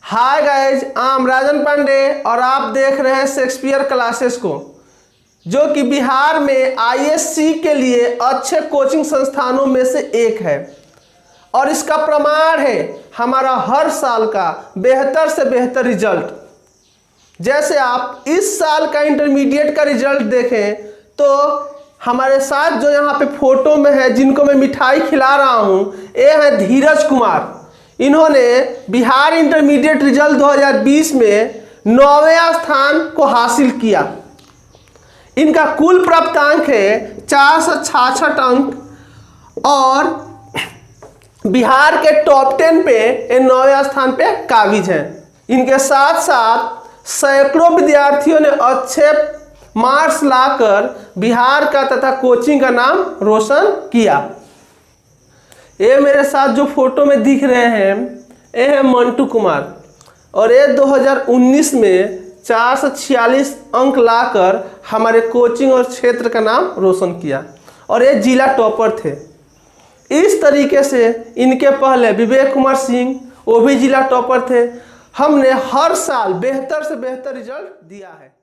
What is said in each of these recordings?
Hi guys, I am राजन पांडे और आप देख रहे हैं शेक्सपियर क्लासेस को, जो कि बिहार में आईएससी के लिए अच्छे कोचिंग संस्थानों में से एक है। और इसका प्रमाण है हमारा हर साल का बेहतर से बेहतर रिजल्ट। जैसे आप इस साल का इंटरमीडिएट का रिजल्ट देखें तो हमारे साथ जो यहाँ पे फोटो में है, जिनको मैं मिठाई खिला रहा हूँ, ये है धीरज कुमार। इन्होंने बिहार इंटरमीडिएट रिजल्ट 2020 में 9वें स्थान को हासिल किया। इनका कुल प्राप्तांक है 466 अंक और बिहार के टॉप 10 पे 9वें स्थान पे काबिज हैं। इनके साथ साथ सैकड़ों विद्यार्थियों ने अच्छे मार्क्स लाकर बिहार का तथा कोचिंग का नाम रोशन किया। ये मेरे साथ जो फोटो में दिख रहे हैं, ये है मंटू कुमार और ये 2019 में 446 अंक लाकर हमारे कोचिंग और क्षेत्र का नाम रोशन किया और ये जिला टॉपर थे। इस तरीके से इनके पहले विवेक कुमार सिंह, वो भी जिला टॉपर थे। हमने हर साल बेहतर से बेहतर रिजल्ट दिया है।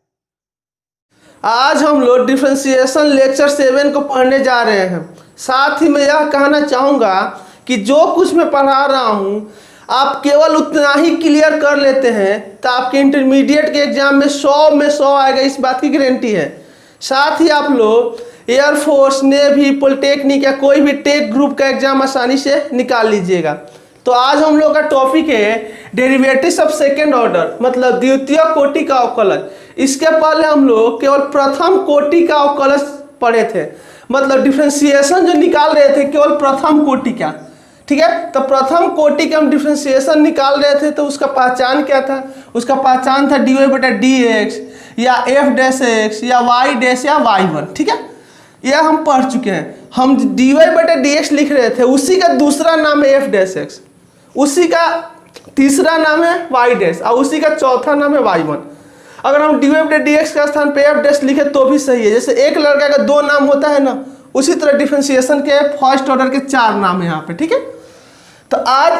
आज हम लोग डिफरेंशिएशन लेक्चर 7 को पढ़ने जा रहे हैं। साथ ही मैं यह कहना चाहूँगा कि जो कुछ मैं पढ़ा रहा हूँ आप केवल उतना ही क्लियर कर लेते हैं तो आपके इंटरमीडिएट के एग्जाम में 100 में 100 आएगा, इस बात की गारंटी है। साथ ही आप लोग एयरफोर्स, नेवी, पॉलिटेक्निक या कोई भी टेक ग्रुप का एग्जाम आसानी से निकाल लीजिएगा। तो आज हम लोग का टॉपिक है डेरिवेटिव्स ऑफ सेकेंड ऑर्डर, मतलब द्वितीय कोटि का अवकलज। इसके पहले हम लोग केवल प्रथम कोटि का अवकलज पढ़े थे, मतलब डिफरेंशिएशन जो निकाल रहे थे केवल प्रथम कोटि का। ठीक है, तो प्रथम कोटि का हम डिफरेंशिएशन निकाल रहे थे तो उसका पहचान क्या था? उसका पहचान था dy बटा dx या f डैश x या y डैश या y1। ठीक है, यह हम पढ़ चुके हैं। हम dy बटा dx लिख रहे थे, उसी का दूसरा नाम है f डैश x, उसी का तीसरा नाम है y डैश और उसी का चौथा नाम है y1। अगर हम dy बटा dx का स्थान पे f डैश लिखे तो भी सही है। जैसे एक लड़का का 2 नाम होता है ना, उसी तरह डिफरेंशिएशन के फर्स्ट ऑर्डर के 4 नाम है यहाँ पे। ठीक है, तो आज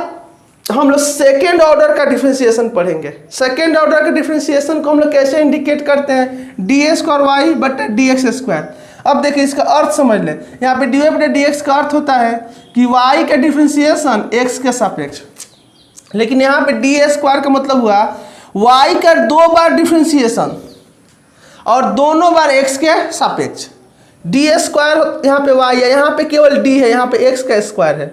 हम लोग सेकेंड ऑर्डर का डिफरेंशिएशन पढ़ेंगे। सेकेंड ऑर्डर के डिफरेंशिएशन को हम लोग कैसे इंडिकेट करते हैं? डी स्क्वायर वाई बटा डी एक्स स्क्वायर। अब देखिए इसका अर्थ समझ लें। यहाँ पे डी वाई बटा डी एक्स का अर्थ होता है कि वाई का डिफरेंशिएशन एक्स के सापेक्ष, लेकिन यहाँ पे डी स्क्वायर का मतलब हुआ वाई का 2 बार डिफरेंशिएशन और दोनों बार एक्स के सापेक्ष। डी स्क्वायर यहाँ पे वाई है, यहाँ पे केवल डी है, यहाँ पे एक्स का स्क्वायर है,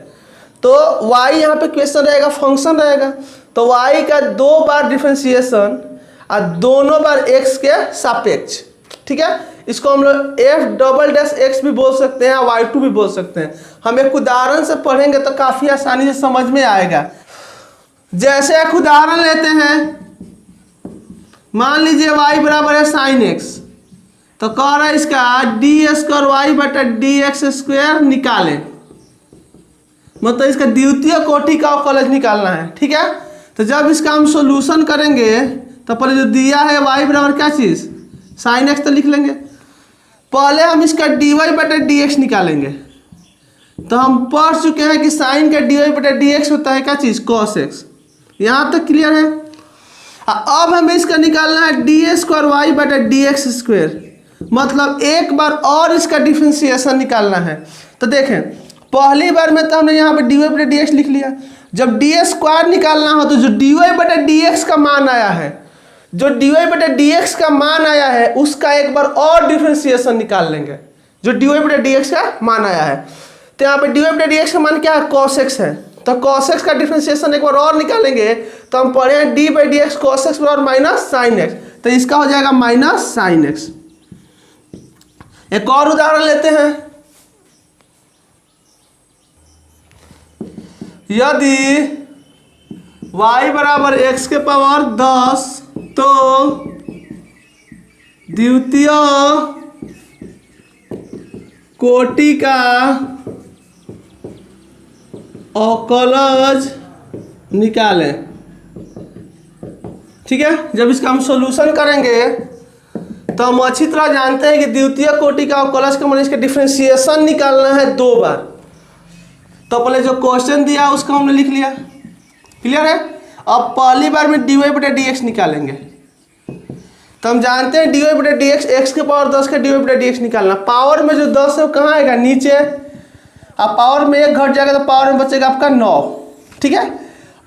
तो y यहाँ पे क्वेश्चन रहेगा, फंक्शन रहेगा। तो y का 2 बार डिफरेंशिएशन और दोनों बार x के सापेक्ष। ठीक है, इसको हम लोग f डबल डैश x भी बोल सकते हैं, y2 भी बोल सकते हैं। हम एक उदाहरण से पढ़ेंगे तो काफ़ी आसानी से समझ में आएगा। जैसे एक उदाहरण लेते हैं, मान लीजिए y बराबर है साइन x, तो कह रहा है इसका डी स्क्वायर वाई बटा डी एक्स स्क्वायर निकालें, मतलब इसका द्वितीय कोटि का अवकलज निकालना है। ठीक है, तो जब इसका हम सॉल्यूशन करेंगे तो पहले जो दिया है y बराबर क्या चीज़, साइन x तो लिख लेंगे। पहले हम इसका dy बटा dx निकालेंगे। तो हम पढ़ चुके हैं कि साइन का dy बटा dx होता है क्या चीज़, cos x। यहाँ तक क्लियर है। अब हमें इसका निकालना है डी स्क्वायर वाई बटा डी एक्स स्क्वायर, मतलब एक बार और इसका डिफरेंशिएशन निकालना है। तो देखें, पहली बार में तो हमने यहाँ पे डी वाई बटा डी एक्स लिख लिया। जब डी स्क्वायर निकालना हो तो जो डी वाई बटा डी एक्स का मान आया है, जो डी वाई बटा डी एक्स का मान आया है उसका एक बार और डिफरेंशिएशन निकाल लेंगे, जो डी वाई बटा डी एक्स का मान आया है। तो यहाँ पे डी वाई बटा डी एक्स का मान क्या है, कॉस एक्स है, तो कॉस एक्स का डिफरेंशिएशन एक बार और निकालेंगे। तो हम पढ़े हैं d by d x cos x बराबर माइनस साइन एक्स, तो इसका हो जाएगा माइनस साइन एक्स। एक और उदाहरण लेते हैं। यदि y बराबर x के पावर 10 तो द्वितीय कोटि का अवकलज निकालें। ठीक है, जब इसका हम सॉल्यूशन करेंगे तो हम अच्छी तरह जानते हैं कि द्वितीय कोटि का अवकलज का मतलब इसका डिफरेंशिएशन निकालना है 2 बार। तो पहले जो क्वेश्चन दिया उसको हमने लिख लिया, क्लियर है। अब पहली बार में dy बटा dx निकालेंगे तो हम जानते हैं dy बटा dx x के पावर 10 का dy बटा dx निकालना। पावर में जो 10 है वो कहाँ आएगा, नीचे। अब पावर में 1 घट जाएगा तो पावर में बचेगा आपका 9। ठीक है,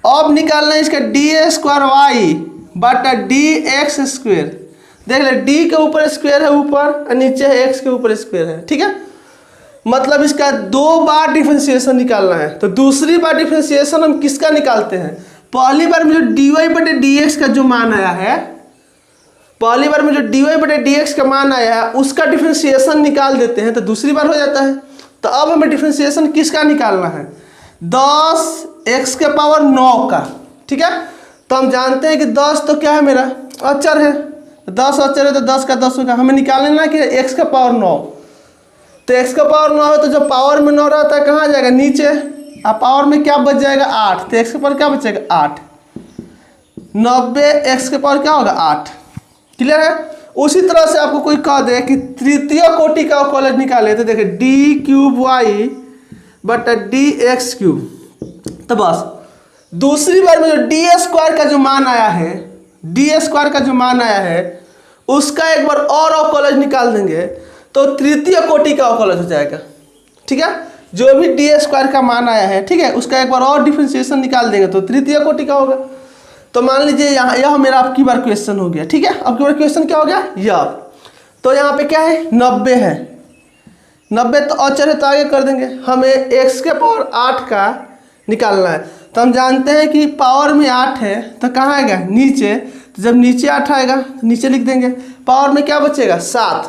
अब निकालना है इसका डी स्क्वायर वाई बटा डी एक्स स्क्वेयर। देख ले, डी के ऊपर स्क्वेयर है ऊपर और नीचे है एक्स के ऊपर स्क्वेयर है। ठीक है, मतलब इसका 2 बार डिफरेंशिएशन निकालना है। तो दूसरी बार डिफरेंशिएशन हम किसका निकालते हैं, पहली बार में जो डी वाई बटे डी एक्स का जो मान आया है, पहली बार में जो डी वाई बटे डी एक्स का मान आया है उसका डिफरेंशिएशन निकाल देते हैं तो दूसरी बार हो जाता है। तो अब हमें डिफरेंशिएशन किसका निकालना है, 10 एक्स के पावर 9 का। ठीक है, तो हम जानते हैं कि 10 तो क्या है मेरा अचर है, 10 अचर है तो 10 का 10 होगा। हमें निकालना है कि एक्स का पावर 9, तो एक्स का पावर 9 है तो जब पावर में 9 रहता है कहाँ जाएगा, नीचे। अब पावर में क्या बच जाएगा, 8, तो एक्स के पावर क्या बचेगा 8। 90 एक्स के पावर क्या होगा 8। क्लियर है। उसी तरह से आपको कोई कह दे कि तृतीय कोटि का अवकलज निकाले तो देखिए डी क्यूब वाई बटा डी एक्स क्यूब। तो बस दूसरी बार में जो डी स्क्वायर का जो मान आया है, डी स्क्वायर का जो मान आया है उसका एक बार और अवकलज निकाल देंगे तो तृतीय कोटि का अवकलज हो जाएगा। ठीक है, जो भी डी स्क्वायर का मान आया है, ठीक है, उसका एक बार और डिफरेंशिएशन निकाल देंगे तो तृतीय कोटि का होगा। तो मान लीजिए यहाँ यह मेरा अब की बार क्वेश्चन हो गया। ठीक है, अब की बार क्वेश्चन क्या हो गया, यह तो यहाँ पे क्या है 90 है, 90 तो अचर है तो आगे कर देंगे। हमें x के पावर 8 का निकालना है तो हम जानते हैं कि पावर में 8 है तो कहाँ आएगा, नीचे। तो जब नीचे 8 आएगा तो नीचे लिख देंगे। पावर में क्या बचेगा 7,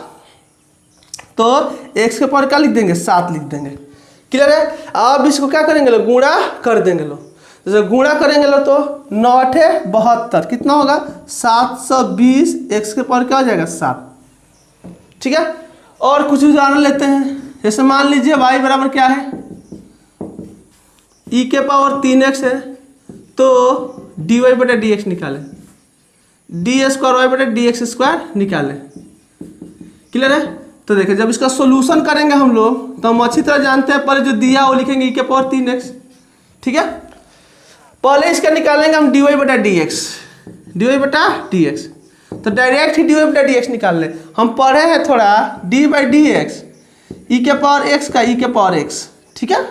तो x के पावर क्या लिख देंगे 7 लिख देंगे। क्लियर है। अब इसको क्या करेंगे लो, गुणा कर देंगे लो। जैसे गुणा करेंगे लो तो 9 8 72 कितना होगा 720 x के पावर क्या हो जाएगा 7। ठीक है, और कुछ उदाहरण लेते हैं। जैसे मान लीजिए y बराबर क्या है, e के पावर 3x है तो dy बटा dx निकालें, डी स्क्वायर वाई बटा डी एक्स स्क्वायर निकालें। क्लियर है। तो देखिए जब इसका सोल्यूशन करेंगे हम लोग तो हम अच्छी तरह जानते हैं, पहले जो दिया वो लिखेंगे e के पावर 3x। ठीक है, पहले इसका निकालेंगे हम dy बटा dx, dy बटा dx। तो डायरेक्ट ही dy बटा dx निकाल ले। हम पढ़े हैं थोड़ा d by d x, e के पावर x का e के पावर x। ठीक है,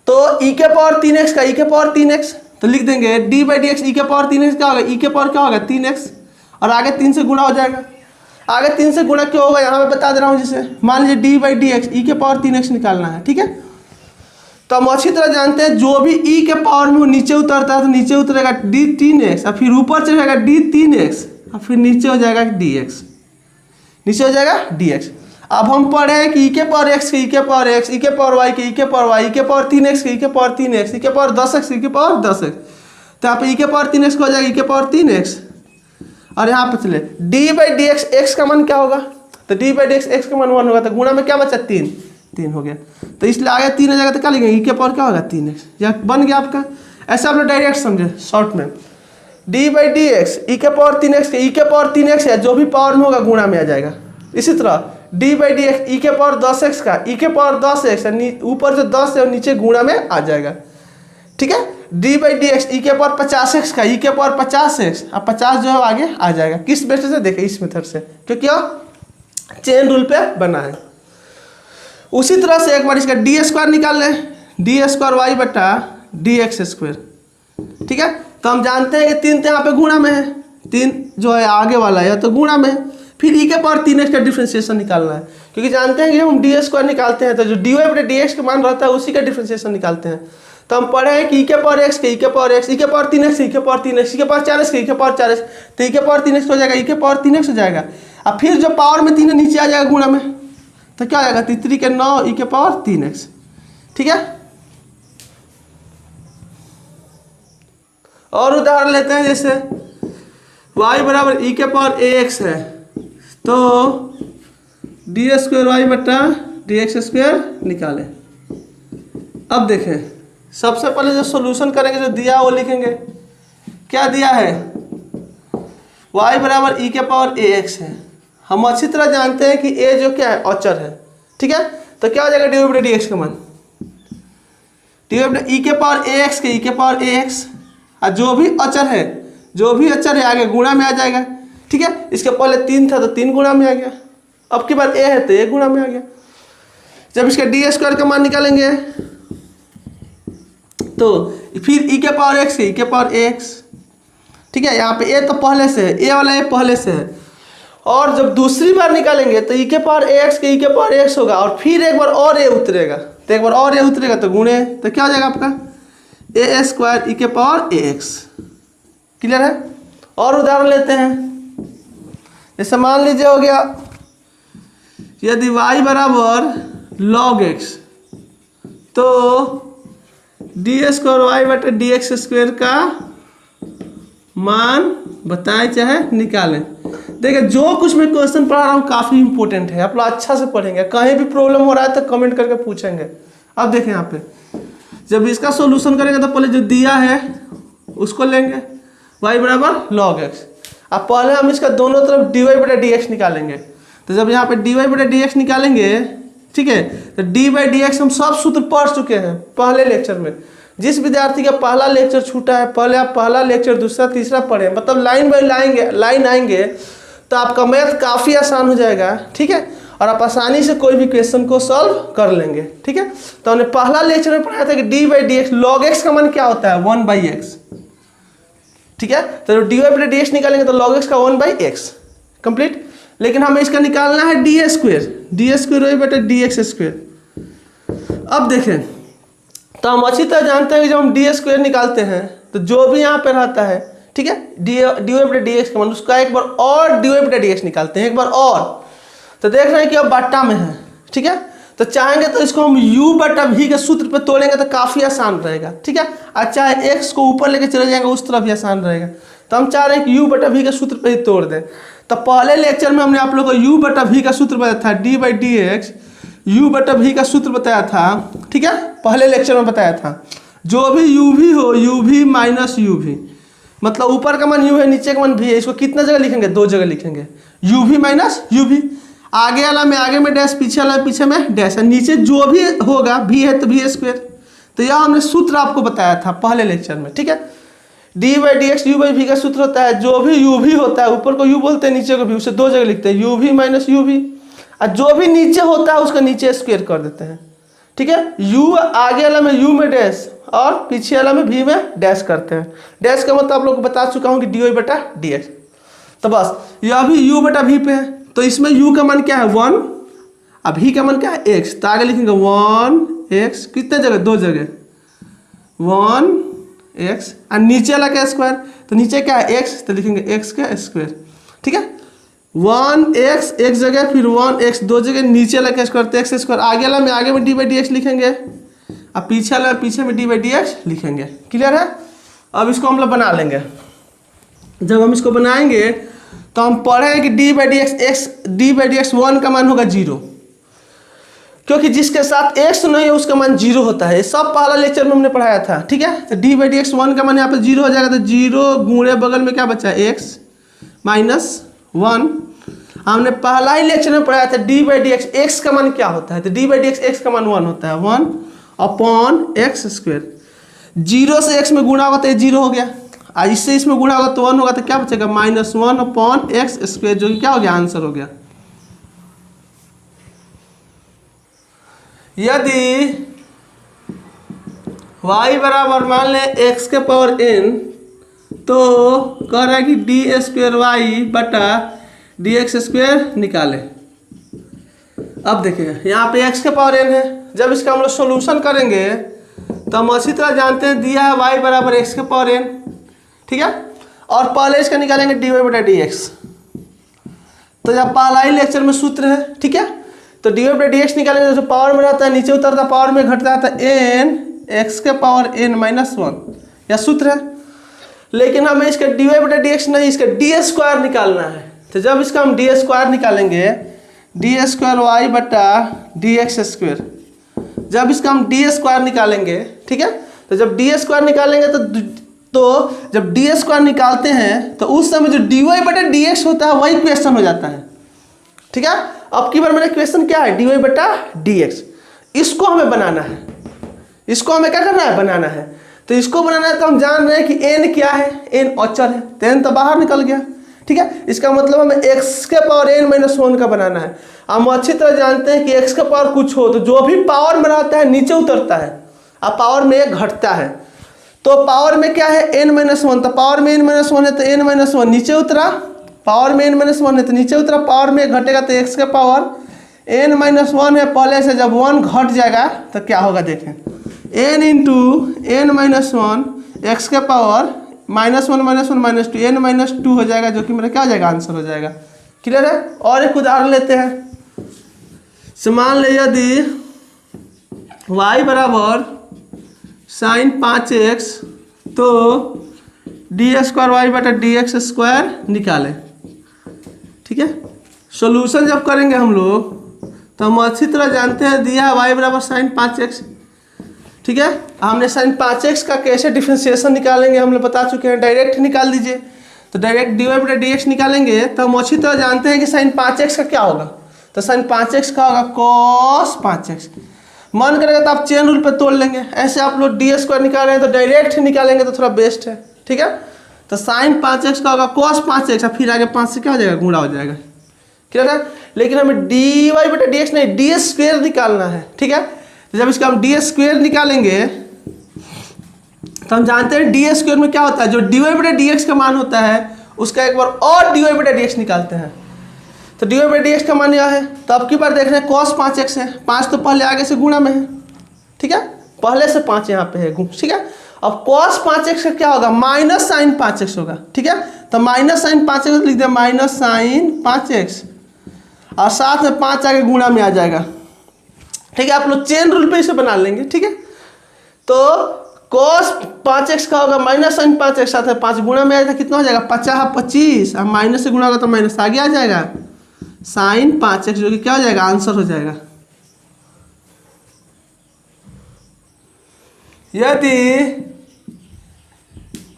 तो e के पावर 3x का e के पावर 3x तो लिख देंगे d by d x e के पावर 3x क्या होगा, e के पावर क्या होगा 3x और आगे 3 से गुणा हो जाएगा। आगे 3 से गुणा क्यों होगा यहाँ मैं बता दे रहा हूँ। जैसे मान लीजिए d by d x e के पावर 3x निकालना है। ठीक है, तो हम अच्छी तरह जानते हैं जो भी e के पावर में वो नीचे उतरता है तो नीचे उतरेगा d 3x और फिर ऊपर चढ़ेगा d 3x और फिर नीचे हो जाएगा dx, नीचे हो जाएगा dx। अब हम पढ़े हैं कि e के पावर x के e के पावर x, e के पावर y के e के पावर y, e के पावर 3x के e के पावर 3x, e के पावर 10x e के पावर 10x। तो यहाँ पे e के पावर 3x हो जाएगा e के पावर 3x और यहाँ पे चले d by d x x का मान क्या होगा, तो d by d x x का मान 1 होगा तो गुणा में क्या बचा 3 हो गया। तो इसलिए आगे 3 हो जाएगा तो क्या लिखेंगे e के पावर क्या होगा 3x। यह बन गया आपका। ऐसा आप लोग डायरेक्ट समझे शॉर्ट में, d by d x e के पावर 3x के e के पावर 3x है, जो भी पावर में होगा गुणा में आ जाएगा। इसी तरह d by d x e के पावर 10x का e के पावर 10x ऊपर जो 10 है नीचे गुणा में आ जाएगा। ठीक है, d by d x e के पावर 50x का e के पावर 50x, अब 50 जो है आगे आ जाएगा। किस बेसिस से देखें, इस मेथड से, क्योंकि चेन रूल पे बना है। उसी तरह से एक बार इसका डी स्क्वायर निकाल लें, डी स्क्वायर वाई बटा डी एक्स स्क्वायर। ठीक है, तो हम जानते हैं कि 3 तो यहाँ पे गुणा में है, 3 जो है आगे वाला है तो गुणा में है। फिर e के पावर 3x का डिफरेंशिएशन निकालना है, क्योंकि जानते हैं कि हम डी स्क्वायर निकालते हैं तो जो dy बटा डी एक्स का मान रहता है उसी का डिफरेंशिएशन निकालते हैं। तो हम पढ़े हैं कि e के पावर x के e के पावर x, e के पावर 3x e के पावर 3x, e के पावर 4x के e के पावर 4x, तो e के पावर 3x हो जाएगा e के पावर 3x हो जाएगा। अब फिर जो पावर में 3 नीचे आ जाएगा गुणा में तो क्या आ जाएगा 3 के 9 e के पावर 3x। ठीक है, और उदाहरण लेते हैं। जैसे y बराबर e के पावर ax है तो डी स्क्वायर वाई बटा डी एक्स स्क्वायर निकालें। अब देखें सबसे पहले जो सॉल्यूशन करेंगे जो दिया वो लिखेंगे। क्या दिया है, y बराबर e के पावर ax है। हम अच्छी तरह जानते हैं कि a जो क्या है अचर है। ठीक है, तो क्या हो जाएगा डी बटा डी एक्स का मान, डी बटा ई के पावर ax के e के पावर ax और जो भी अचर है आगे गुणा में आ जाएगा। ठीक है, इसके पहले 3 था तो 3 गुणा में आ गया, अब की बार ए है तो 1 गुणा में आ गया। जब इसका डी स्क्वायर का मान निकालेंगे तो फिर ई के पावर एक्स। ठीक है, यहाँ पे ए तो पहले से है, ए वाला ए पहले से है, और जब दूसरी बार निकालेंगे तो ई के पावर एक्स होगा, और फिर एक बार और ए उतरेगा, तो एक बार और ए उतरेगा तो गुणे, तो क्या हो जाएगा आपका ए स्क्वायर ई के पावर ए एक्स। क्लियर है। और उदाहरण लेते हैं, जैसे मान लीजिए हो गया यदि y बराबर log x तो डी स्क्वायर वाई बटे डी एक्स स्क्वायर का मान बताएं चाहे निकालें। देखिए जो कुछ मैं क्वेश्चन पढ़ा रहा हूँ काफ़ी इंपॉर्टेंट है, आप लोग अच्छा से पढ़ेंगे, कहीं भी प्रॉब्लम हो रहा है तो कमेंट करके पूछेंगे। अब देखें यहाँ पे जब इसका सॉल्यूशन करेंगे तो पहले जो दिया है उसको लेंगे y बराबर log x। अब पहले हम इसका दोनों तरफ dy बटा dx निकालेंगे, तो जब यहाँ पे dy बटा dx निकालेंगे, ठीक है, तो डी बाई डी एक्स हम सब सूत्र पढ़ चुके हैं पहले लेक्चर में। जिस विद्यार्थी का पहला लेक्चर छूटा है, पहले आप पहला लेक्चर दूसरा तीसरा पढ़ें, मतलब लाइन बाई लाइन आएंगे तो आपका मैथ काफ़ी आसान हो जाएगा। ठीक है, और आप आसानी से कोई भी क्वेश्चन को सॉल्व कर लेंगे। ठीक है, तो हमने पहला लेक्चर में पढ़ाया था कि D by d x log x का मान क्या होता है 1/x। ठीक है, तो डी वाई बटा डी एक्स निकालेंगे तो लॉग एक्स का 1/x कंप्लीट। लेकिन हमें इसका निकालना है डी स्क्वायर वाई बटा डी एक्स स्क्वायर। अब देखें तो हम अच्छी तरह जानते हैं कि जब हम डी स्क्वायर निकालते हैं तो जो भी यहाँ पे रहता है, ठीक है, डी वाई बटा डी एक्स का मान उसका एक बार और डी वाई बटा डी एक्स निकालते हैं एक बार और, तो देख रहे हैं कि अब बट्टा में है। ठीक है, तो चाहेंगे तो इसको हम u बटा v के सूत्र पे तोड़ेंगे तो काफ़ी आसान रहेगा। ठीक है, और चाहे x को ऊपर लेके चले जाएंगे उस तरफ भी आसान रहेगा, तो हम चाह रहे हैं कि u बटा v के सूत्र पे ही तोड़ दें। तो पहले लेक्चर में हमने आप लोगों को u बटा v का सूत्र बताया था, d by d x u बटा v का सूत्र बताया था। ठीक है, पहले लेक्चर में बताया था जो भी uv हो uv माइनस uv, मतलब ऊपर का मान u है नीचे का मान v है, इसको कितना जगह लिखेंगे 2 जगह लिखेंगे, uv माइनस uv, आगे वाला में आगे में डैश, पीछे वाला पीछे में डैश, नीचे जो भी होगा v है तो v स्क्वायर। तो यह हमने सूत्र आपको बताया था पहले लेक्चर में। ठीक है, d by d x u by v का सूत्र होता है जो भी यू भी होता है, ऊपर को यू बोलते हैं नीचे को भी, उसे 2 जगह लिखते हैं, यू भी माइनस यू भी, और जो भी नीचे होता है उसका नीचे स्क्वायर कर देते हैं। ठीक है, यू आगे वाला में यू में डैश और पीछे वाला में वी में डैश करते हैं। डैश का मतलब आप लोग को बता चुका हूँ कि डी वाई बटा डी एक्स। तो बस यह भी यू बटा वी पे है, तो इसमें u का मान क्या है 1, अब v का मान क्या है x, तो आगे लिखेंगे 1x, कितने जगह 2 जगह 1x, और नीचे वाला क्या स्क्वायर, तो नीचे क्या है x, तो लिखेंगे x का स्क्वायर। ठीक है, 1x एक जगह, फिर 1x 2 जगह, नीचे वाला क्या स्क्वायर तो x स्क्वायर, आगे वाला में आगे में डी बाई डी एक्स लिखेंगे, और पीछे वाला पीछे में डी बाई डी एक्स लिखेंगे। क्लियर है। अब इसको हम लोग बना लेंगे। जब हम इसको बनाएंगे तो हम पढ़ेंगे कि डी बाई डी एक्स 1 का मान होगा 0, क्योंकि जिसके साथ x नहीं है उसका मान 0 होता है। सब पहला लेक्चर में हमने पढ़ाया था। ठीक है, तो डी बाई डी एक्स 1 का मान यहाँ पे 0 हो जाएगा, तो 0 गुणे बगल में क्या बचा है x माइनस 1। हमने पहला ही लेक्चर में पढ़ाया था डी बाई डी एक्स का मान क्या होता है, तो डी बाई डी एक्स का मान 1 होता है, 1 अपॉन एक्स स्क्वायर। 0 से x में गुणा होगा तो 0 हो गया, और इससे इसमें गुणा होगा तो 1 होगा, तो क्या बचेगा -1 अपॉन एक्स स्क्वायर, जो कि क्या हो गया आंसर हो गया। यदि y बराबर मान लें x के पावर n, तो कह रहा है कि डी स्क्वायर वाई बटा डी एक्स स्क्वायर निकाले। अब देखिए यहाँ पे x के पावर n है, जब इसका हम लोग सोल्यूशन करेंगे तो हम अच्छी तरह जानते हैं दिया है y बराबर x के पावर n। ठीक है, और पहले इसका निकालेंगे डी वाई बटा डी एक्स, तो जब पहला ही लेक्चर में सूत्र है। ठीक है, तो डी वाई बटा डी एक्स निकालेंगे तो पावर में रहता है नीचे उतरता पावर में घटता है, तो n x के पावर n माइनस 1 यह सूत्र है। लेकिन हमें इसका डी वाई बटा डी एक्स नहीं, इसका डी स्क्वायर निकालना है। तो जब इसका हम डी स्क्वायर निकालेंगे, डी स्क्वायर वाई बटा डी एक्स स्क्वायर, जब इसका हम डी स्क्वायर निकालेंगे, ठीक है, तो जब डी स्क्वायर निकालेंगे तो जब डी स्क्वायर निकालते हैं तो उस समय जो डी वाई बटा डी एक्स होता है वही क्वेश्चन हो जाता है। ठीक है, अब की बार मेरा क्वेश्चन क्या है, डी वाई बटा डी एक्स, इसको हमें बनाना है, इसको हमें क्या करना है बनाना है। तो इसको बनाना है तो हम जान रहे हैं कि n क्या है, n अचर है, तो n तो बाहर निकल गया। ठीक है, इसका मतलब हमें x के पावर n-1 का बनाना है। हम अच्छी तरह जानते हैं कि x का पावर कुछ हो तो जो भी पावर में रहता है नीचे उतरता है, अब पावर में एक घटता है। तो पावर में क्या है n-1, तो पावर में n-1 है तो n-1 नीचे उतरा, पावर में n-1 है तो नीचे उतरा, पावर में घटेगा तो x का पावर n-1 है पहले से, जब 1 घट जाएगा तो क्या होगा देखें, n इंटू n-1 x के पावर -1 -2 n-2 हो जाएगा, जो कि मेरा क्या हो जाएगा, आंसर हो जाएगा। क्लियर है। और एक उदाहरण लेते हैं। मान ले यदि y बराबर sin 5x तो d² y बटा dx² निकालें। ठीक है, सॉल्यूशन जब करेंगे हम लोग तो हम अच्छी तरह जानते हैं दिया है y बराबर sin 5x। ठीक है, हमने sin 5x का कैसे डिफरेंशिएशन निकालेंगे हम लोग बता चुके हैं, डायरेक्ट निकाल दीजिए। तो डायरेक्ट dy बटा dx निकालेंगे तो हम अच्छी तरह जानते हैं कि sin 5x का क्या होगा, तो sin 5x का होगा cos 5x। मन करेगा तो आप चेन रूल पे तोड़ लेंगे, ऐसे आप लोग d² निकाल रहे हैं तो डायरेक्ट निकालेंगे तो थोड़ा बेस्ट है। ठीक है, तो sin 5x का होगा cos 5x और फिर आगे 5 से क्या हो जाएगा, गुणा हो जाएगा। क्लियर है, लेकिन हमें dy बटा dx नहीं d² निकालना है। ठीक है, तो जब इसका हम d² निकालेंगे तो हम जानते हैं d² में क्या होता है, जो dy बटा dx का मान होता है उसका एक बार और dy बटा dx निकालते हैं, तो dy बटा dx का मान यह है। तो अब की बार देख रहे हैं cos 5x है, 5 तो पहले आगे से गुणा में है। ठीक है, पहले से 5 यहाँ पे है। ठीक है, अब cos 5x का क्या होगा, माइनस साइन 5x होगा। ठीक है, तो माइनस साइन 5x लिख दिया, माइनस साइन 5x और साथ में 5 आगे गुणा में आ जाएगा। ठीक है, आप लोग चेन रूल पे इसे बना लेंगे। ठीक है, तो cos 5x का होगा माइनस साइन 5x, साथ में 5 गुणा में आएगा, कितना हो जाएगा, 50 25, अब माइनस से गुणा होगा तो माइनस आगे आ जाएगा साइन 5x, जो कि क्या हो जाएगा, आंसर हो जाएगा। यदि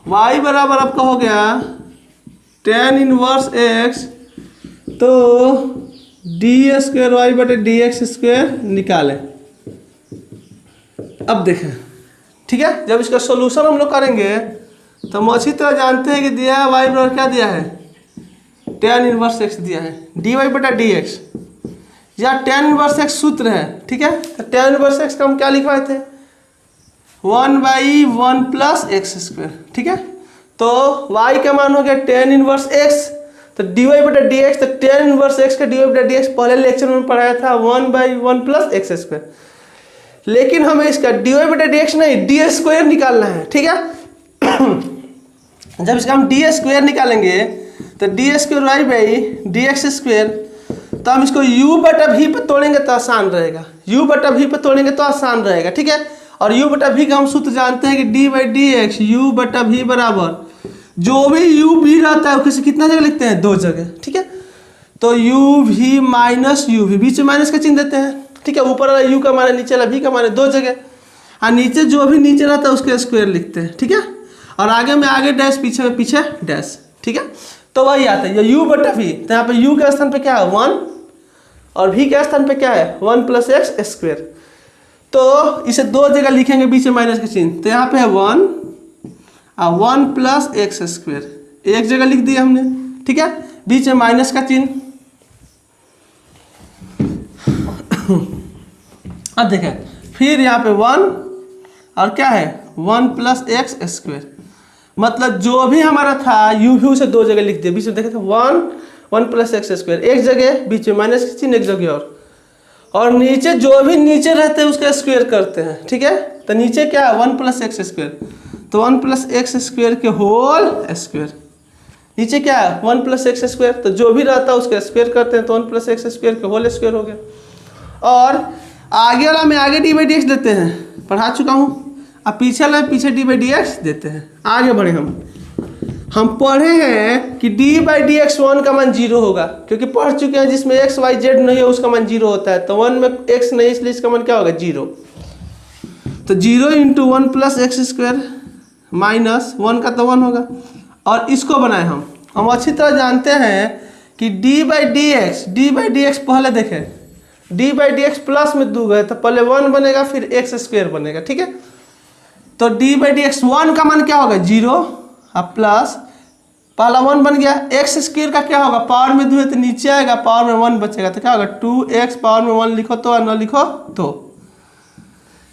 y बराबर आपका हो गया tan इनवर्स x तो d² y बटे dx² निकालें। अब देखें, ठीक है, जब इसका सॉल्यूशन हम लोग करेंगे तो हम अच्छी तरह जानते हैं कि दिया है y बराबर क्या दिया है, tan इनवर्स x दिया है, dy बटा dx या tan इनवर्स x सूत्र है। ठीक है, तो tan इनवर्स x का हम क्या लिखवाए थे, 1/1 प्लस x²। ठीक है, तो y का मान हो गया tan इनवर्स x, तो dy बटा dx, तो tan इनवर्स x का dy बटा dx पहले लेक्चर में पढ़ाया था 1/1 प्लस x², लेकिन हमें इसका dy बटा dx नहीं d² निकालना है। ठीक है, जब इसका हम d² निकालेंगे तो d² y बाई dx², तो हम इसको u बटा v पे तोड़ेंगे तो आसान रहेगा, u बटा v पे तोड़ेंगे तो आसान रहेगा। ठीक है, और u बटा v का हम सूत्र जानते हैं कि d बाई dx u बटा v बराबर जो भी u v रहता है वो किसी कितना जगह लिखते हैं, 2 जगह। ठीक है, तो u v minus u v, बीच में माइनस का चिन्ह देते हैं। ठीक है, ऊपर वाला u का मान है, नीचे वाला v का मान है, 2 जगह, और नीचे जो भी नीचे रहता है उसके स्क्वायर लिखते हैं। ठीक है, और आगे में आगे डैश, पीछे में पीछे डैश। ठीक है, तो वही आता है ये u बटा v, तो यहाँ पे u के स्थान पे क्या है 1 और v के स्थान पे क्या है 1 प्लस x²। तो इसे 2 जगह लिखेंगे बीच में माइनस का चिन्ह, तो यहाँ पे है 1 और 1 प्लस x², एक जगह लिख दिया हमने। ठीक है, बीच में माइनस का चिन्ह। अब देखें, फिर यहाँ पे 1 और क्या है 1 प्लस x², मतलब जो भी हमारा था u से 2 जगह लिख दिया, बीच में देखे थे 1 प्लस x², एक जगह बीच में माइनस का चिन्ह, एक जगह और नीचे जो भी नीचे रहते हैं उसका स्क्वायर करते हैं। ठीक है, तो नीचे क्या है 1 प्लस x², तो 1 प्लस x² के होल स्क्वायर, नीचे क्या है 1 प्लस x², तो जो भी रहता है उसका स्क्वायर करते हैं, तो 1 प्लस x² के होल स्क्वायर हो गया। और आगे वाला में आगे d बाई dx देते हैं, पढ़ा चुका हूँ, अब पीछे वाला पीछे d बाई dx देते हैं। आगे बढ़े, हम पढ़े हैं कि d बाई dx 1 का मान 0 होगा, क्योंकि पढ़ चुके हैं जिसमें x y z नहीं है उसका मान 0 होता है, तो 1 में x नहीं, इसलिए इसका मान क्या होगा 0। तो 0 इंटू 1 प्लस x² माइनस 1 का तो 1 होगा। और इसको बनाए हम अच्छी तरह जानते हैं कि d बाई dx पहले देखें, d बाई dx प्लस में 2 गए तो पहले 1 बनेगा फिर x² बनेगा। ठीक है, तो डी बाई डी एक्स 1 का मान क्या होगा 0 अब प्लस पहला 1 बन गया। एक्स स्क्वायर का क्या होगा पावर में 2 है तो नीचे आएगा, पावर में 1 बचेगा तो क्या होगा 2x पावर में 1 लिखो तो और न लिखो तो,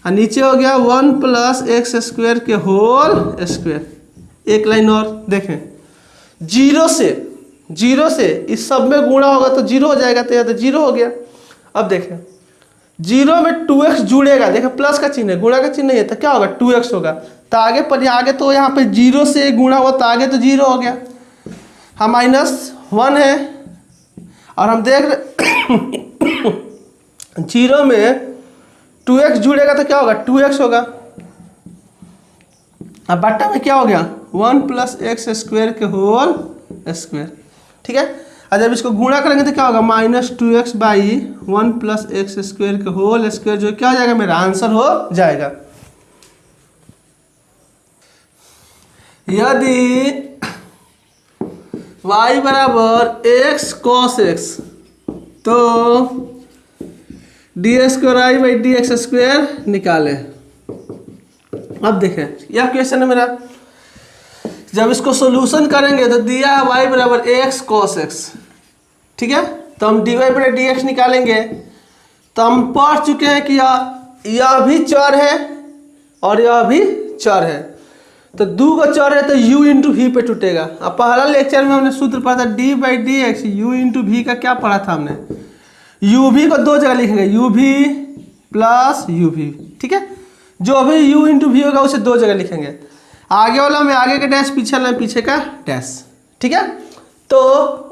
और नीचे हो गया 1 प्लस एक्स स्क्वायर के होल स्क्वायर। एक लाइन और देखें, 0 से इस सब में गुणा होगा तो 0 हो जाएगा, तो यह तो 0 हो गया। अब देखें 0 में 2x जुड़ेगा, देखें प्लस का चिन्ह है, गुणा का चिन्ह नहीं है तो क्या होगा 2x होगा, तो आगे तो यहाँ पे 0 से गुणा हुआ तो आगे तो 0 हो गया। हम -1 है और हम देख रहे 0 में 2x जुड़ेगा तो क्या होगा 2x होगा। अब बट्टा में क्या हो गया 1 प्लस एक्स स्क्वायर के होल स्क्वायर, ठीक है। और जब इसको गुणा करेंगे तो क्या होगा -2x by 1 plus x square के होल स्क्वायर, जो क्या हो जाएगा मेरा आंसर हो जाएगा। यदि y बराबर x cos x तो d square I by d x square निकाले। अब देखें यह क्वेश्चन है मेरा, जब इसको सॉल्यूशन करेंगे तो दिया है y बराबर x cos x, ठीक है। तो हम dy बराबर डी एक्स निकालेंगे, तो हम पढ़ चुके हैं कि यह भी चर है और यह भी चर है, तो 2 का चर है तो u इंटू वी पे टूटेगा। अब पहला लेक्चर में हमने सूत्र पढ़ा था d by d x u into v का क्या पढ़ा था हमने, यू वी को 2 जगह लिखेंगे u v plus u v, ठीक है। जो भी u इंटू वी होगा उसे 2 जगह लिखेंगे, आगे वाला में आगे का डैश पीछे वाला में पीछे का डैश, ठीक है। तो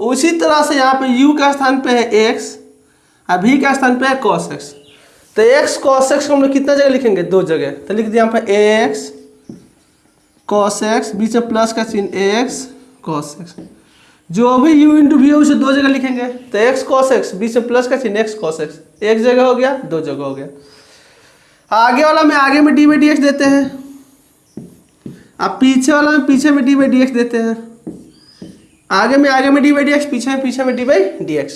उसी तरह से यहाँ पे u का स्थान पे है x और v का स्थान पे है cos x, तो x cos x को हम लोग कितना जगह लिखेंगे 2 जगह, तो लिख दिया यहाँ पे x cos x बीच में प्लस का चिन्ह x cos x, जो भी u इंटू वी है उसे 2 जगह लिखेंगे, तो x cos x बीच में प्लस का चिन्ह x cos x, एक जगह हो गया 2 जगह हो गया। आगे वाला में आगे में डी बाई डी एक्स देते हैं, अब पीछे वाला में पीछे में डी बाई डी एक्स देते हैं, आगे में डी बाई डी एक्स पीछे में D by d x,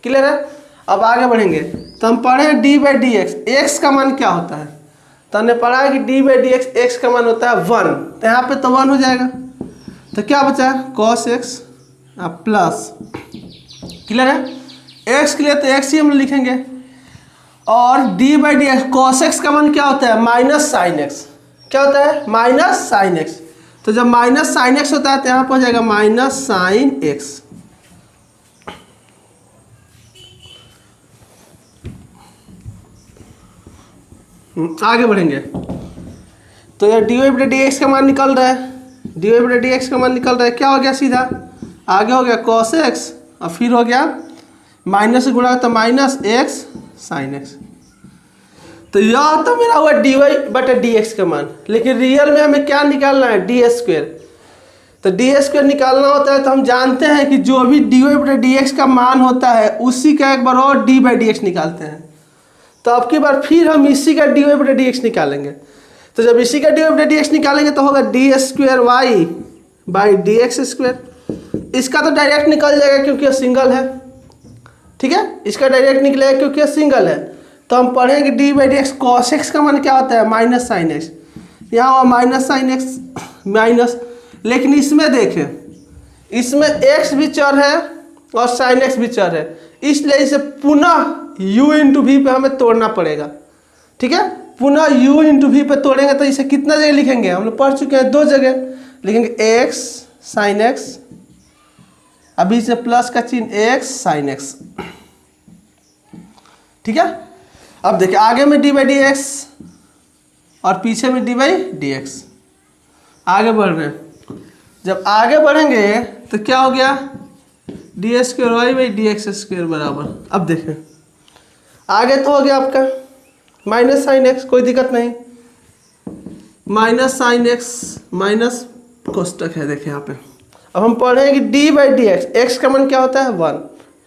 clear है। अब आगे बढ़ेंगे तो हम पढ़े D by d x, x का मान क्या होता है, तो हमने पढ़ा है कि डी बाई डी एक्स का मान होता है 1, तो यहाँ पे तो 1 हो जाएगा, तो क्या बचा cos x प्लस, क्लियर है। x के लिए तो x ही हम लिखेंगे, और D by d x cos x का मान क्या होता है माइनस साइन एक्स, क्या होता है माइनस साइन एक्स, तो जब माइनस साइन एक्स होता है तो यहाँ पर हो जाएगा माइनस साइन एक्स। आगे बढ़ेंगे तो यार डी वाई बटे डी एक्स का मान निकल रहा है, डी वाई बटे डी एक्स का मान निकल रहा है, क्या हो गया सीधा आगे हो गया cos x और फिर हो गया माइनस से गुणा तो माइनस एक्स साइन एक्स, तो यह तो मेरा हुआ डी वाई बटे डी एक्स का मान। लेकिन रियल में हमें क्या निकालना है डी स्क्वायर, तो डी स्क्वायर निकालना होता है तो हम जानते हैं कि जो भी डी वाई बटे डी एक्स का मान होता है उसी का एक बार और डी बाई डी एक्स निकालते हैं, तो अब की बार फिर हम इसी का डी वाई बटे डी एक्स निकालेंगे। तो जब इसी का डी वाई बटे डी एक्स निकालेंगे तो होगा d square y by d x square, इसका तो डायरेक्ट निकल जाएगा क्योंकि यह सिंगल है, ठीक है, इसका डायरेक्ट निकलेगा क्योंकि यह सिंगल है। तो हम पढ़ेंगे D by d x cos x का मान क्या होता है माइनस साइन एक्स, यहाँ हुआ माइनस साइन एक्स माइनस, लेकिन इसमें देखें इसमें एक्स भी चर है और साइन एक्स भी चर है, इसलिए इसे पुनः u इंटू वी पे हमें तोड़ना पड़ेगा, ठीक है। पुनः u इंटू वी पे तोड़ेंगे तो इसे कितना जगह लिखेंगे, हम लोग पढ़ चुके हैं 2 जगह लिखेंगे x साइन एक्स, अभी से प्लस का चिन्ह x साइन एक्स, ठीक है। अब देखिए आगे में डी बाई डी एक्स और पीछे में डी बाई डी एक्स, आगे बढ़ रहे हैं। जब आगे बढ़ेंगे तो क्या हो गया d square y by d x square बराबर, अब देखें आगे तो हो गया आपका माइनस साइन एक्स, कोई दिक्कत नहीं, माइनस साइन एक्स माइनस कोष्टक है देखिए यहाँ पे। अब हम पढ़ेंगे कि D by d x, x का मान क्या होता है 1,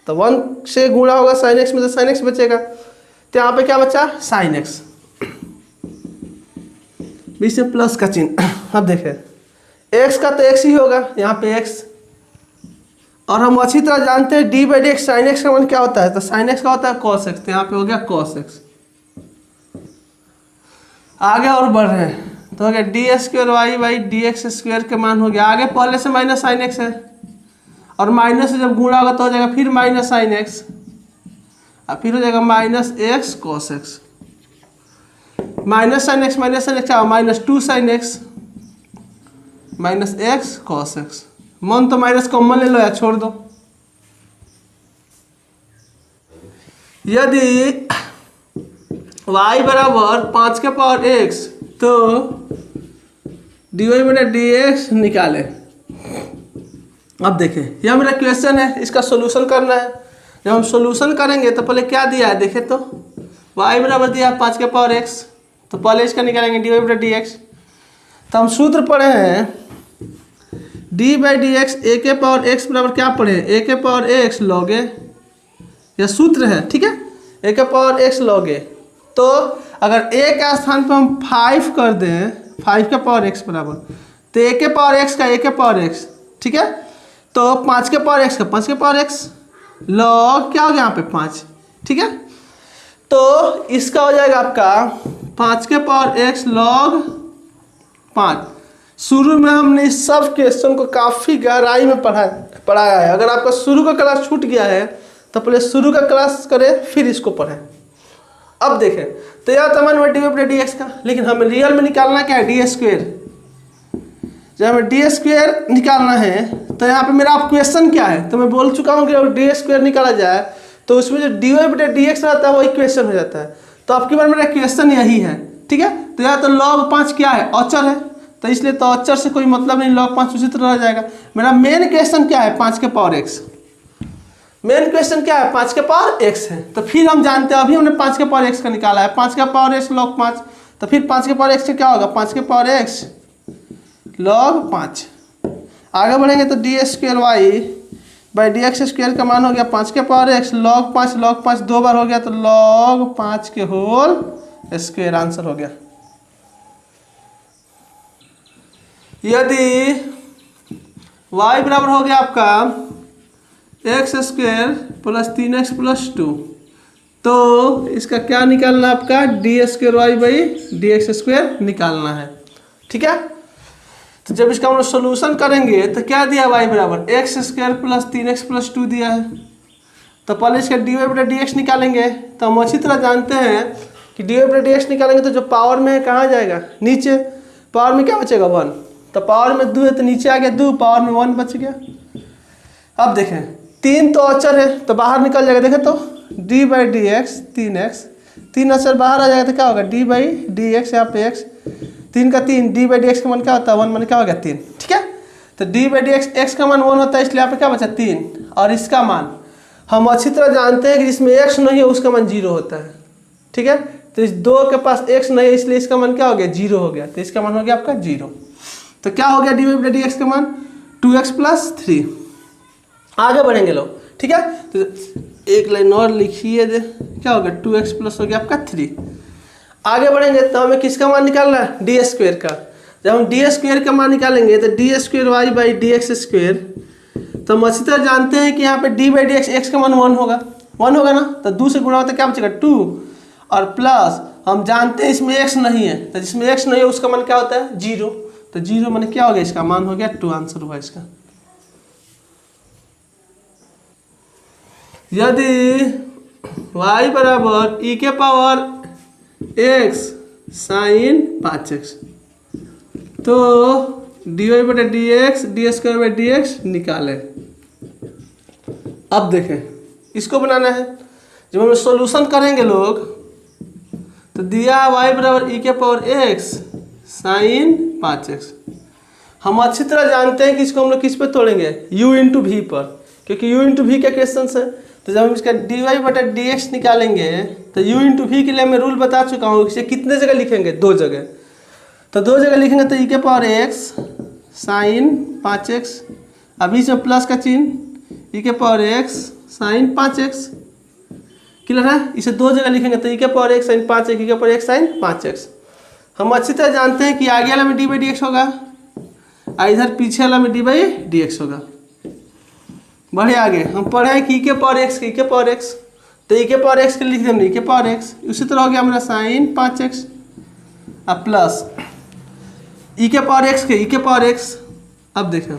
तो 1 से गुणा होगा साइन एक्स में तो साइन एक्स बचेगा, तो यहाँ पे क्या बचा साइन एक्स बीच में प्लस का चिन्ह। अब देखें एक्स का तो एक्स ही होगा यहाँ पे एक्स, और हम अच्छी तरह जानते हैं d by d x sine x का मान क्या होता है, तो साइन एक्स का होता है कॉस एक्स, तो यहाँ पे हो गया कॉस एक्स। आगे और बढ़ रहे हैं तो हो गया d square y by d x square के मान हो गया। आगे पहले से माइनस साइन एक्स है और माइनस से जब गुणा होगा तो हो जाएगा फिर माइनस साइन एक्स और फिर हो जाएगा minus x cos x. Minus sine x क्या minus two sine x minus x cos x. मन तो माइनस कॉमन ले लो या छोड़ दो। यदि y बराबर 5 के पावर x तो dy बटा dx निकाले। अब देखें यह मेरा क्वेश्चन है, इसका सॉल्यूशन करना है। जब हम सॉल्यूशन करेंगे तो पहले क्या दिया है देखें तो y बराबर दिया है 5 के पावर x, तो पहले इसका निकालेंगे dy बटा dx। तो हम सूत्र पढ़े हैं डी बाई डी एक्स ए के पावर एक्स बराबर क्या पढ़े ए के पावर एक्स लॉग ए, यह सूत्र है ठीक है। ए के पावर एक्स लॉग ए, तो अगर ए के स्थान पर हम 5 कर दें 5 के पावर एक्स बराबर तो ए के पावर एक्स का ए के पावर एक्स ठीक है, तो 5 के पावर एक्स का 5 के पावर एक्स लॉग क्या हो गया यहाँ पे 5 ठीक है। तो इसका हो जाएगा आपका 5 के पावर एक्स लॉग 5। शुरू में हमने इस सब क्वेश्चन को काफ़ी गहराई में पढ़ाया है। अगर आपका शुरू का क्लास छूट गया है तो पहले शुरू का क्लास करें फिर इसको पढ़ें। अब देखें तो यह तो मान डी बटा डी एक्स का, लेकिन हमें रियल में निकालना क्या है डी स्क्वेयर। जब हमें डी स्क्वेयर निकालना है तो यहाँ पे मेरा आप क्वेश्चन क्या है, तो मैं बोल चुका हूँ कि अगर डी स्क्वेयर निकाला जाए तो उसमें जो डी वाई बटा डी एक्स रहता है वही क्वेश्चन हो जाता है। तो आपकी बार मेरा क्वेश्चन यही है ठीक है। तो यहाँ तो लॉग 5 क्या है अचर है, तो इसलिए तो अचर से कोई मतलब नहीं, log 5 उसी तरह रह जाएगा। मेरा मेन क्वेश्चन क्या है 5 के पावर x, मेन क्वेश्चन क्या है 5 के पावर x है। तो फिर हम जानते हैं अभी हमने 5 के पावर x का निकाला है 5 के पावर x log 5, तो फिर 5 के पावर x से क्या होगा 5 के पावर x log 5। आगे बढ़ेंगे तो d square y by d x square का मान हो गया 5 के पावर x log 5 दो बार हो गया तो log 5 के होल स्क्वायर आंसर हो गया। यदि y बराबर हो गया आपका x square plus 3x plus 2, तो इसका क्या निकालना है आपका d square y by d x square निकालना है ठीक है। तो जब इसका हम लोग सोल्यूशन करेंगे तो क्या दिया y बराबर x square plus 3x plus 2 दिया है। तो पहले इसका डी वाई बटा डी एक्स निकालेंगे। तो हम अच्छी तरह जानते हैं कि डी वाई बटा डी एक्स निकालेंगे तो जो पावर में है कहाँ जाएगा नीचे, पावर में क्या बचेगा 1, तो पावर में 2 है तो नीचे आ गया 2, पावर में 1 बच गया। अब देखें 3 तो अचर है तो बाहर निकल जाएगा, देखें तो D by d x 3x, 3 अचर बाहर आ जाएगा तो क्या होगा डी बाई डी एक्स, यहाँ पे x 3 का 3, डी बाई डी एक्स का मान क्या होता है 1 मान क्या हो गया 3 ठीक है। तो डी बाई डी एक्स का मान 1 होता है, इसलिए यहाँ पे क्या बचा 3, और इसका मान हम अच्छी तरह जानते हैं कि जिसमें x नहीं है उसका मान 0 होता है ठीक है। तो इस 2 के पास x नहीं है इसलिए इसका मान क्या हो गया 0 हो गया, तो इसका मान हो गया आपका 0। तो क्या हो गया डी वाई बटा डी एक्स का मान 2x प्लस 3। आगे बढ़ेंगे लोग ठीक है। तो एक लाइन और लिखिए दे, क्या हो गया 2x प्लस हो गया आपका 3। आगे बढ़ेंगे तो हमें किसका मान निकालना है डी स्क्वेयर का। जब हम डी स्क्वेयर का मान निकालेंगे तो d square y by d x square, तो हम अच्छी तरह जानते हैं कि यहाँ पे डी बाई डी एक्स का मान 1 होगा ना, तो 2 से गुणा होता क्या बचेगा 2, और प्लस हम जानते हैं इसमें x नहीं है, तो जिसमें x नहीं है उसका मान क्या होता है 0, तो 0 मान क्या हो गया इसका मान हो गया 2, आंसर हुआ इसका। यदि y बराबर e के पावर x साइन 5x, तो डी वाई बटा D x D square by d x निकालें। अब देखें इसको बनाना है। जब हम सॉल्यूशन करेंगे लोग तो दिया y बराबर e के पावर x साइन 5x। हम अच्छी तरह जानते हैं कि इसको हम लोग किस पे तोड़ेंगे u इंटू वी पर, क्योंकि u इंटू वी का क्वेश्चन है। तो जब हम इसका डी वाई बटा डी एक्स निकालेंगे तो u इंटू वी के लिए मैं रूल बता चुका हूँ, इसे कितने जगह लिखेंगे 2 जगह, तो 2 जगह लिखेंगे तो e के पावर x साइन 5x, अभी से प्लस का चिन्ह e के power x sine 5x clear है। इसे 2 जगह लिखेंगे तो e के power x sine 5x e के पावर x साइन 5x। हम अच्छी तरह जानते हैं कि आगे वाला में डी बाई डी एक्स होगा और इधर पीछे वाला में डी बाई डी एक्स होगा। बढ़े आगे हम पढ़े हैं कि e के पावर x e के पावर x, तो e के पावर x के लिख देंगे e के पावर x, उसी तरह हो गया हमारा साइन 5x अब प्लस ई के पावर एक्स के ई के पावर एक्स। अब देखें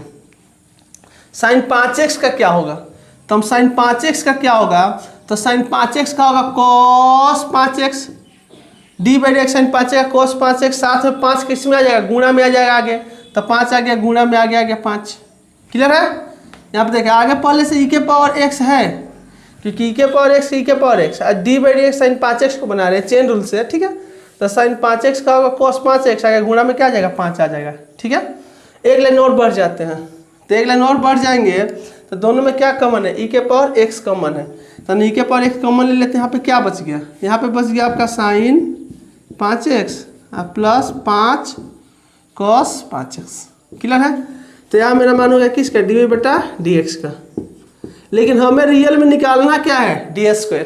साइन 5x का क्या होगा, तो हम साइन 5x का क्या होगा, तो साइन 5x का होगा cos 5x d by d x. Sine 5x का कॉस 5x, साथ में 5 किस में आ जाएगा, गुणा में आ जाएगा आगे, तो 5 आ गया, गुणा में आ गया 5। क्लियर है। यहाँ पे देखिए आगे पहले से ई के पावर एक्स है, क्योंकि ई के पावर एक्स ई के power x d by d x sine 5x को बना रहे हैं चेन रूल से, ठीक है। तो साइन 5x का होगा कॉस 5x आगे, गुणा में क्या आ जाएगा 5 आ जाएगा, ठीक है। एक लाइन और बढ़ जाते हैं, तो एक लाइन और बढ़ जाएंगे तो दोनों में क्या कॉमन है, ई के पावर एक्स कॉमन है, तो ई के पावर एक्स कॉमन ले लेते हैं। यहाँ पे क्या बच गया, यहाँ पे बच गया आपका sign 5x plus 5 cos 5x। Clear है। तो यहाँ मेरा मान हो गया किसका, डी वाई बटा डी एक्स का। लेकिन हमें रियल में निकालना क्या है, डी एस स्क्वायर।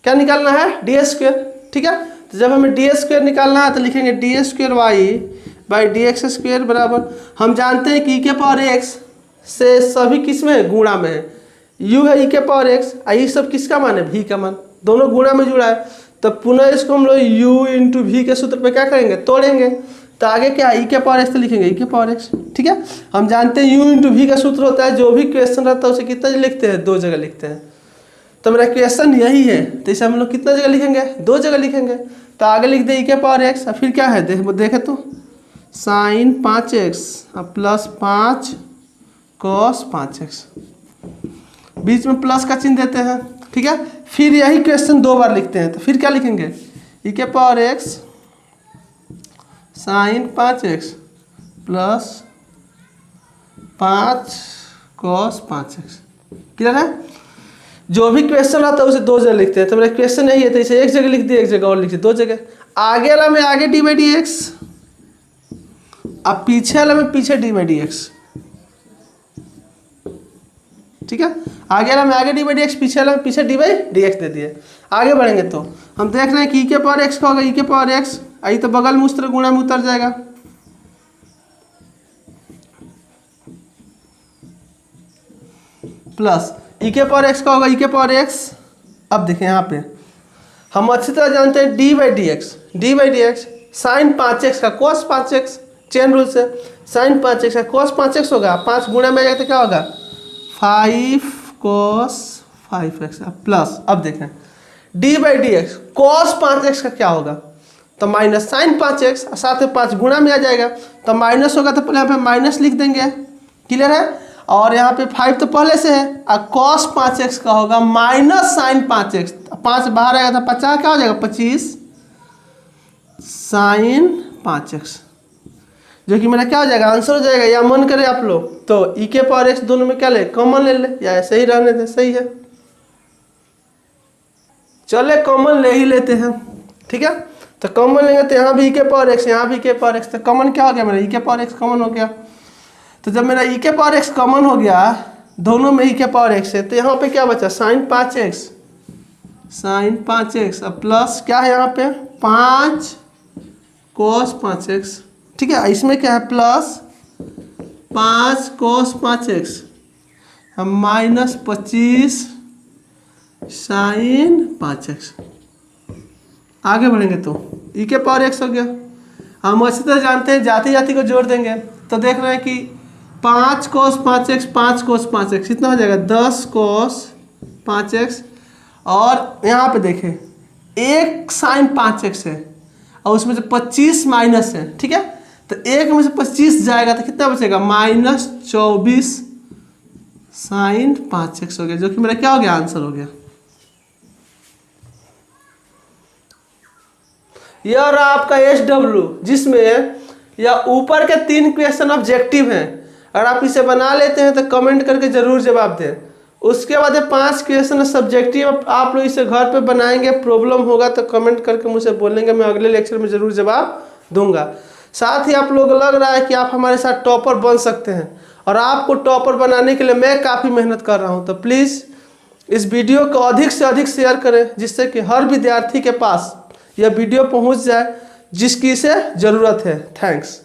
क्या निकालना है, डी एस स्क्वायर, ठीक है। तो जब हमें डी एस स्क्वायर निकालना है तो लिखेंगे d s square y by d x square बराबर, हम जानते हैं कि ई के पावर एक्स से सभी किस में है, गुणा में है। यू है ई के पावर एक्स, ये सब किसका मान है, भी का मान, दोनों गुणा में जुड़ा है। तो पुनः इसको हम लोग u इंटू वी के सूत्र पे क्या करेंगे, तोड़ेंगे। तो आगे क्या है, ई के पावर एक्स तो लिखेंगे ई के पावर एक्स, ठीक है। हम जानते हैं u इंटू वी का सूत्र होता है, जो भी क्वेश्चन रहता है उसे कितना लिखते हैं, 2 जगह लिखते हैं। तो मेरा क्वेश्चन यही है, तो इसे हम लोग कितना जगह लिखेंगे, 2 जगह लिखेंगे। तो आगे लिख दे ई के पावर एक्स, फिर क्या है देखे तो sign 5x plus 5 cos 5x, बीच में प्लस का चिन्ह देते हैं, ठीक है। फिर यही क्वेश्चन 2 बार लिखते हैं, तो फिर क्या लिखेंगे, ई के power x sine 5x plus 5 cos 5x। Clear है। जो भी क्वेश्चन आता है उसे 2 जगह लिखते हैं, तो मेरा क्वेश्चन यही है, तो इसे एक जगह लिख दिए, एक जगह और लिख दिए, 2 जगह। आगे वाला में आगे डी बाई डी एक्स, अब पीछे वाला में पीछे डी बाई डी एक्स, ठीक है। आगे वाला में आगे डी बाई डी एक्स, पीछे वाला में पीछे डी बाई डी एक्स दे दिए। आगे बढ़ेंगे तो हम देख रहे हैं कि ई के पावर एक्स का होगा ई के पावर एक्स, आई तो बगल में उस तरह गुणा में उतर जाएगा, प्लस ई के पावर एक्स का होगा ई के पावर एक्स। अब देखें यहाँ पे हम अच्छी तरह जानते हैं d by d x sine 5x का कॉस 5x, चेन रूल से साइन 5x का कॉस 5x होगा, 5 गुणा में आएगा तो क्या होगा 5 कॉस 5x प्लस। अब देखें D by d x cos 5x का क्या होगा, तो माइनस साइन 5x, साथ में 5 गुणा में आ जाएगा, तो माइनस होगा तो पहले यहाँ पे माइनस लिख देंगे। क्लियर है। और यहाँ पे 5 तो पहले से है, और कॉस 5x का होगा माइनस साइन 5x, 5 बाहर आएगा तो 50 क्या हो जाएगा 25 साइन 5x, जो कि मेरा क्या हो जाएगा आंसर हो जाएगा। या मन करे आप लोग तो ई के पावर एक्स दोनों में क्या ले, कॉमन ले ले, या ऐसे ही रहने दे, सही है। चले कॉमन ले ही लेते हैं, ठीक है। तो कॉमन लेंगे तो यहाँ भी ई के पावर एक्स, यहाँ भी ई के पावर एक्स, तो कॉमन क्या हो गया मेरा, ई के पावर एक्स कॉमन हो गया। तो जब मेरा ई के पावर एक्स कॉमन हो गया, दोनों में ई के पावर एक्स है, तो यहाँ पे क्या बचा साइन 5x अब प्लस क्या है यहाँ पे 5 cos 5x, ठीक है। इसमें क्या है प्लस 5 cos 5x हम माइनस 25 साइन 5x। आगे बढ़ेंगे तो ई के पावर एक्स हो गया। हम अच्छी तरह जानते हैं जाति जाति को जोड़ देंगे तो देख रहे हैं कि 5 cos 5x 5 cos 5x कितना हो जाएगा 10 cos 5x। और यहाँ पे देखें एक साइन 5x है और उसमें से 25 माइनस है, ठीक है। तो एक में से 25 जाएगा तो कितना बचेगा माइनस 24 साइन 5x हो गया, जो कि मेरा क्या हो गया आंसर हो गया। यह रहा आपका SW, जिसमें यह ऊपर के 3 क्वेश्चन ऑब्जेक्टिव हैं। अगर आप इसे बना लेते हैं तो कमेंट करके जरूर जवाब दें। उसके बाद 5 क्वेश्चन सब्जेक्टिव आप लोग इसे घर पे बनाएंगे, प्रॉब्लम होगा तो कमेंट करके मुझे बोलेंगे, मैं अगले लेक्चर में ज़रूर जवाब दूंगा। साथ ही आप लोग लग रहा है कि आप हमारे साथ टॉपर बन सकते हैं और आपको टॉपर बनाने के लिए मैं काफ़ी मेहनत कर रहा हूं, तो प्लीज़ इस वीडियो को अधिक से अधिक शेयर करें जिससे कि हर विद्यार्थी के पास यह वीडियो पहुंच जाए जिसकी इसे ज़रूरत है। थैंक्स।